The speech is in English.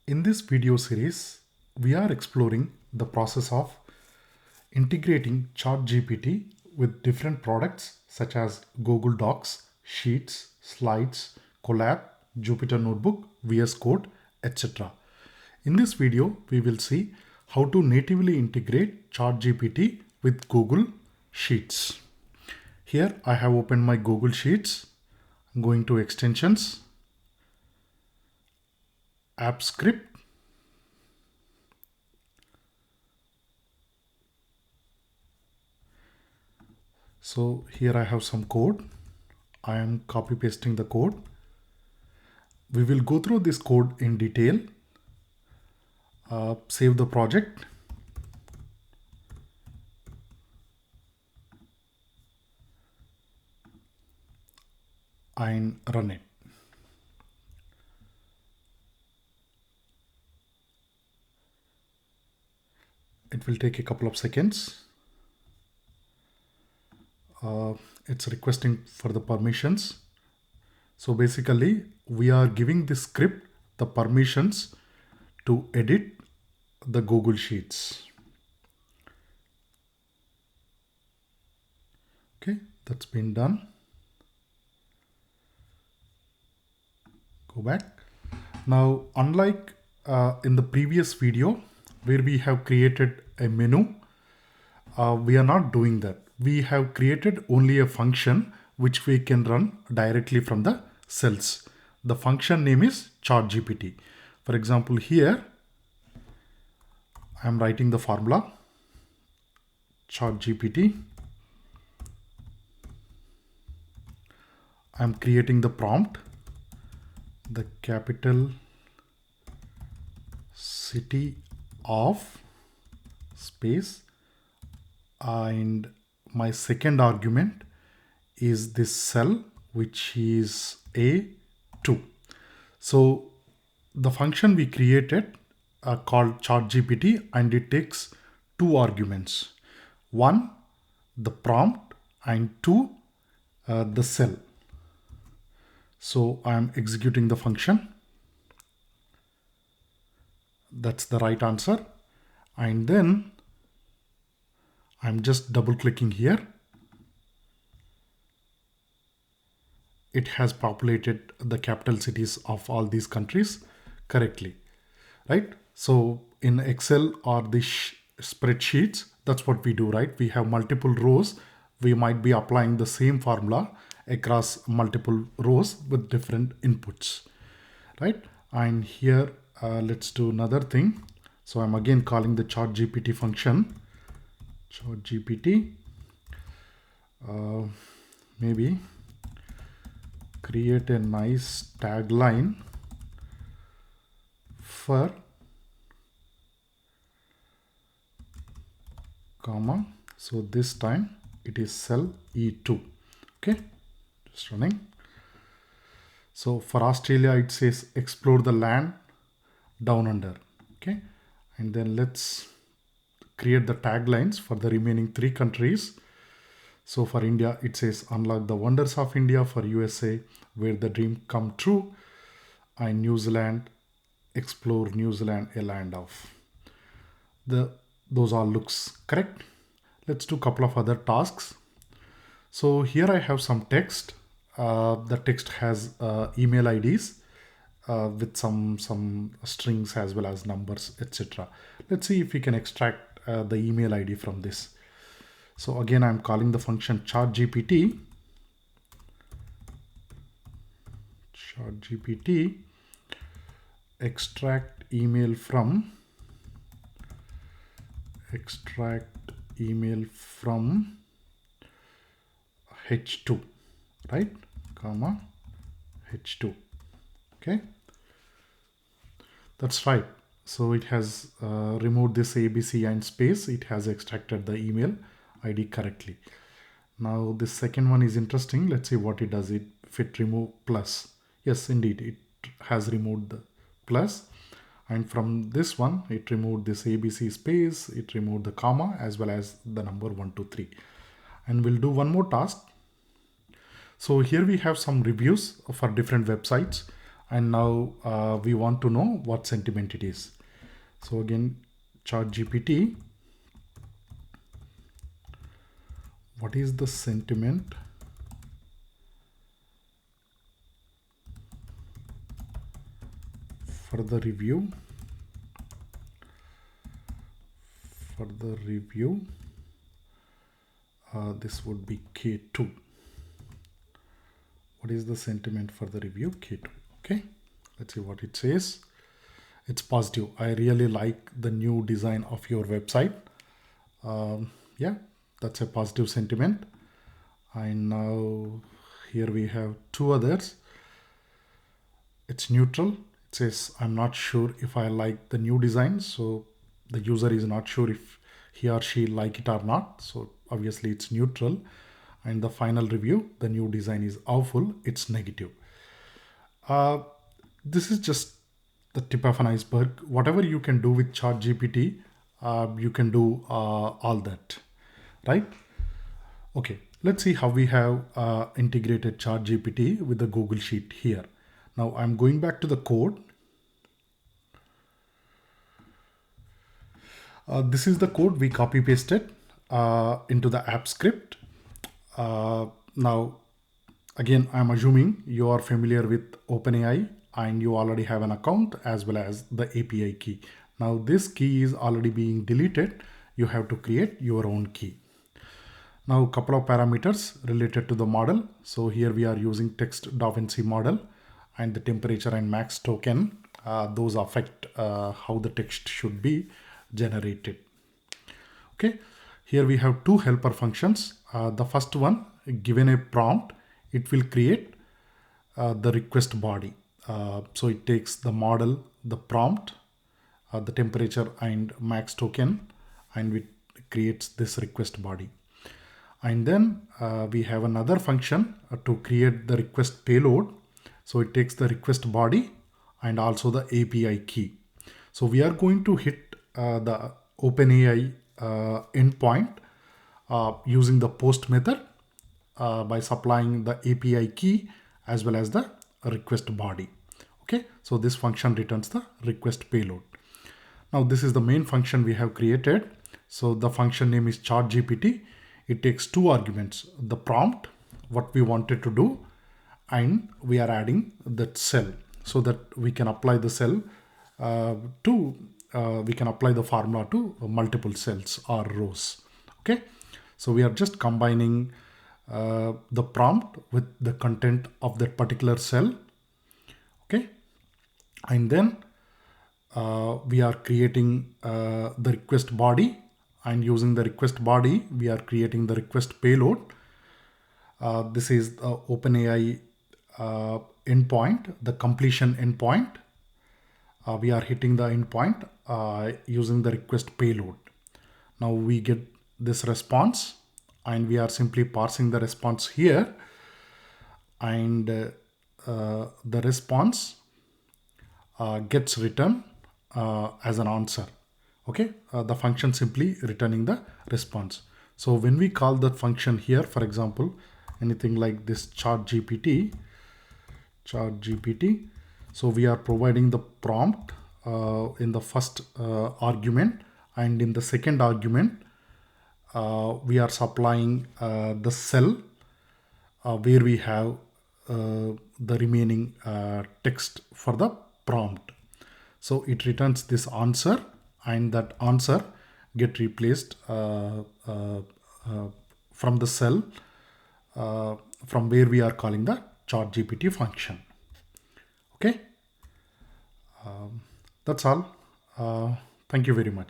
In this video series, we are exploring the process of integrating ChatGPT with different products such as Google Docs, Sheets, Slides, Colab, Jupyter Notebook, VS Code, etc. In this video, we will see how to natively integrate ChatGPT with Google Sheets. Here I have opened my Google Sheets. I'm going to Extensions, App Script, so here I have some code. I am copy pasting the code. We will go through this code in detail. Save the project. And run it. It will take a couple of seconds. It's requesting for the permissions. So basically, we are giving this script the permissions to edit the Google Sheets. Okay, that's been done. Go back. Now, unlike in the previous video where we have created a menu, we are not doing that. We have created only a function which we can run directly from the cells. The function name is ChatGPT. For example, here I am writing the formula ChatGPT. I am creating the prompt, the capital city of space, and my second argument is this cell, which is A2. So the function we created called ChatGPT, and it takes two arguments. One, the prompt, and two, the cell. So I am executing the function. That's the right answer. And then I'm just double clicking here. It has populated the capital cities of all these countries correctly, right? So in Excel or the spreadsheets, that's what we do, right? We have multiple rows. We might be applying the same formula across multiple rows with different inputs, right? And here, let's do another thing. So I'm again calling the ChatGPT function. ChatGPT, maybe create a nice tagline for comma. So this time it is cell E2. Okay, just running. So for Australia, it says explore the land down under. Okay, and then let's create the taglines for the remaining three countries. So for India, it says unlock the wonders of India. For USA, where the dream come true. And New Zealand, explore New Zealand, a land of. Those all looks correct. Let's do a couple of other tasks. So here I have some text. The text has email IDs with some strings as well as numbers, etc. Let's see if we can extract the email ID from this. So again, I'm calling the function ChatGPT. ChatGPT extract email from H2, right? Comma H2. Okay, that's right. So it has removed this ABC and space. It has extracted the email ID correctly. Now this second one is interesting. Let's see what it does. If it remove plus. Yes, indeed, it has removed the plus. And from this one, it removed this ABC space. It removed the comma as well as the number 1, 2, 3. And we'll do one more task. So here we have some reviews for different websites. And now we want to know what sentiment it is. So again, ChatGPT, what is the sentiment for the review? This would be K2. What is the sentiment for the review? K2. Okay, let's see what it says. It's positive. I really like the new design of your website. Yeah, that's a positive sentiment. And now here we have two others. It's neutral. It says, I'm not sure if I like the new design. So the user is not sure if he or she like it or not. So obviously it's neutral. And the final review, the new design is awful. It's negative. This is just the tip of an iceberg. Whatever you can do with ChatGPT, you can do all that, right? Okay, let's see how we have integrated ChatGPT with the Google Sheet here. Now I'm going back to the code. This is the code we copy pasted into the app script. Now, again, I'm assuming you are familiar with OpenAI and you already have an account as well as the API key. Now this key is already being deleted. You have to create your own key. Now a couple of parameters related to the model. So here we are using text Da Vinci model and the temperature and max token. Those affect how the text should be generated. Okay, here we have two helper functions. The first one, given a prompt, it will create the request body. So it takes the model, the prompt, the temperature and max token, and it creates this request body. And then we have another function to create the request payload. So it takes the request body and also the API key. So we are going to hit the OpenAI endpoint using the post method by supplying the API key as well as the request body. Okay, so this function returns the request payload. Now this is the main function we have created. So the function name is ChatGPT. It takes two arguments, the prompt, what we wanted to do, and we are adding that cell so that we can apply the cell we can apply the formula to multiple cells or rows. Okay, so we are just combining the prompt with the content of that particular cell. Okay, and then we are creating the request body, and using the request body we are creating the request payload. This is the OpenAI endpoint, the completion endpoint. We are hitting the endpoint using the request payload. Now we get this response and we are simply parsing the response here, and the response gets returned as an answer. Okay, the function simply returning the response. So when we call that function here, for example, anything like this ChatGPT, so we are providing the prompt in the first argument, and in the second argument we are supplying the cell where we have the remaining text for the prompt. So it returns this answer, and that answer get replaced from the cell from where we are calling the ChatGPT function. Okay, that's all. Thank you very much.